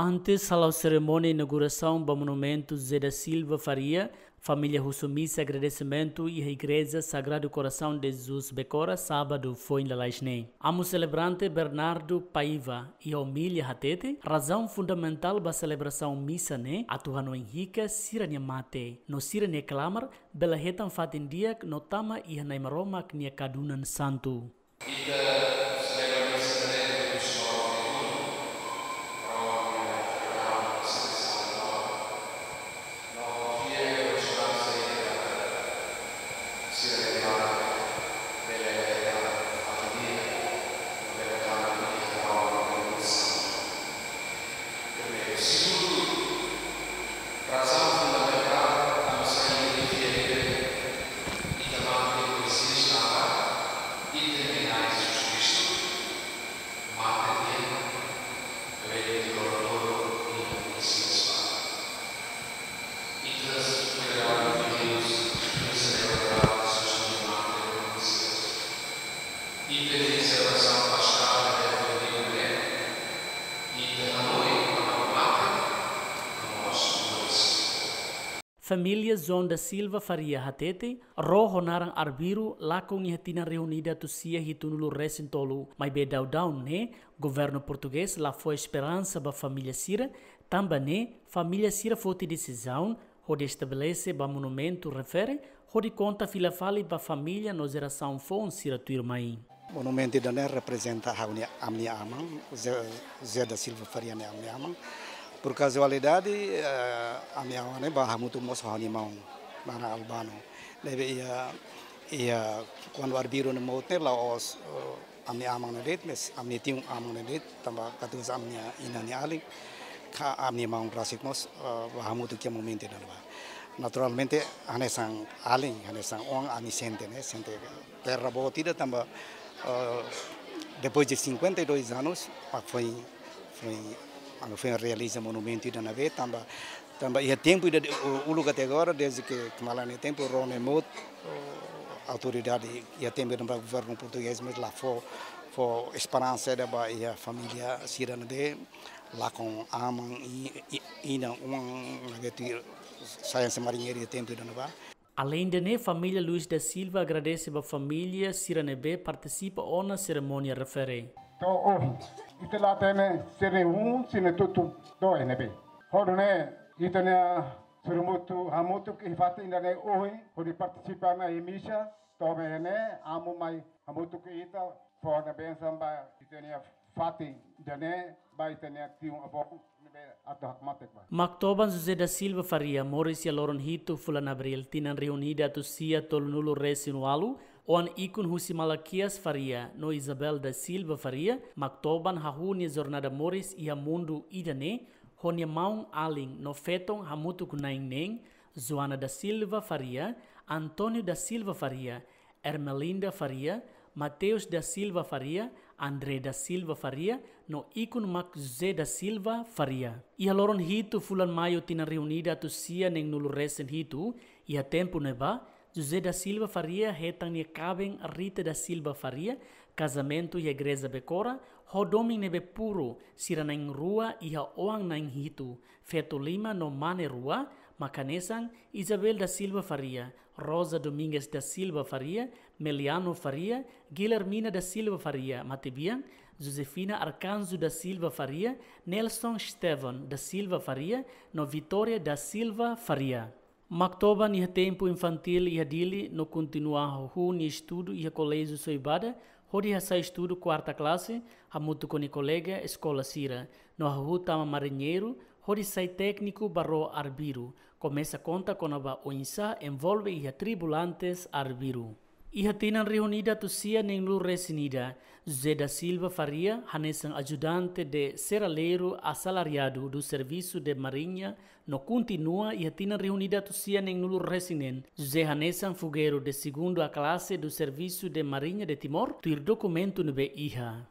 Antes da cerimônia de inauguração do monumento Zé da Silva Faria, família Russumissa agradecimento e a Igreja Sagrado Coração de Jesus Becora, sábado foi em Lalaisne. Amo celebrante Bernardo Paiva e a Omília Hatete, razão fundamental da celebração missa né, atuando Henrique Sirania Mate. No Sirania Clamar, bela retan fatin dia no tama e hanaimaroma knia kadunan santo. Família Zon da Silva Faria Hatete, rohonaran arbiru lakong ihatina reunida tusia hitunulu resintolu, mas bedau down né, governo português lá foi esperança ba família Sira, também né, família Sira foi decisão, onde estabelece ba monumento refere, onde conta fila fali ba família no geração fon Sira tuirmai. Monumento da representa a minha amang, Zé da Silva Faria né a minha amang. Por casualidade, a minha mãe barra muito moço animal na Albano. Deve ia quando arbiru no motel lá os a minha mãe na rede, mas a minha tinha a mãe na rede, também catus a minha inani ali, a minha mãe rasik mos barra muito que momento da lá. Naturalmente, anesan ali, anesan on a mi sente, né, sente terra botida também depois de 52 anos, foi realiza monumento da nave também tempo de o lugar até agora desde que malane tempo Rone Mot autoridade e tempo do governo português mas lá foi esperança da a família Siranade lá com amam e não ciência marinheira tempo da nova. Além de né, família Luiz da Silva agradece a família Siranebe participa na cerimônia refere. Então, hoje, isto lá tem sere sine tudo dois nebe. Quando né, isto né, surumutu hamutu que faz ainda né hoje, quando participa na emissão, também né, amo mais hamutu que ita, for na benção ba, isto né, faz ainda né, ba isto né, tium abok. Mactoban José da Silva Faria, Maurício Loron Hito, Fulana Abril, tinan reunida tusia tolnulo resinualu, oan ikun husi Malaquias Faria, no Isabel da Silva Faria, Mactoban hahuni jornada Moris ia mundu idane, honia maung aling no feton hamutu kunaing neng, Joana da Silva Faria, Antônio da Silva Faria, Ermelinda Faria, Mateus da Silva Faria, André da Silva Faria, no ikun mak José da Silva Faria. Ia loron hitu fulan maio tina reunida tusia neng nulu resen hitu, ia tempo neba, José da Silva Faria retang ni kabeng Rita da Silva Faria, casamento e igreja Becora, rodoming nebe puro, sira neng rua ia oang neng hitu, feto lima no mane rua, Macanesang, Isabel da Silva Faria, Rosa Domingues da Silva Faria, Meliano Faria, Guilhermina da Silva Faria, Matebian, Josefina Arcanzo da Silva Faria, Nelson Estevan da Silva Faria, no Vitória da Silva Faria. Mactoban ia tempo infantil ia dili no continuar ni estudo ia colégio Soibada, hori ia sai estudo quarta classe, hamutu com colega escola Sira, no hu tama marinheiro, hori sai técnico barro arbiru, começa conta com a oinsa envolve ia tribulantes arbiru. Ia tinan reunida tusia neng lu resinida, José da Silva Faria, hanesan ajudante de seraleiro assalariado do serviço de marinha, no continua ia tinan reunida tusia neng lu resinen, José hanesan fogueiro de segundo a classe do serviço de marinha de Timor, tuir documento nebe iha.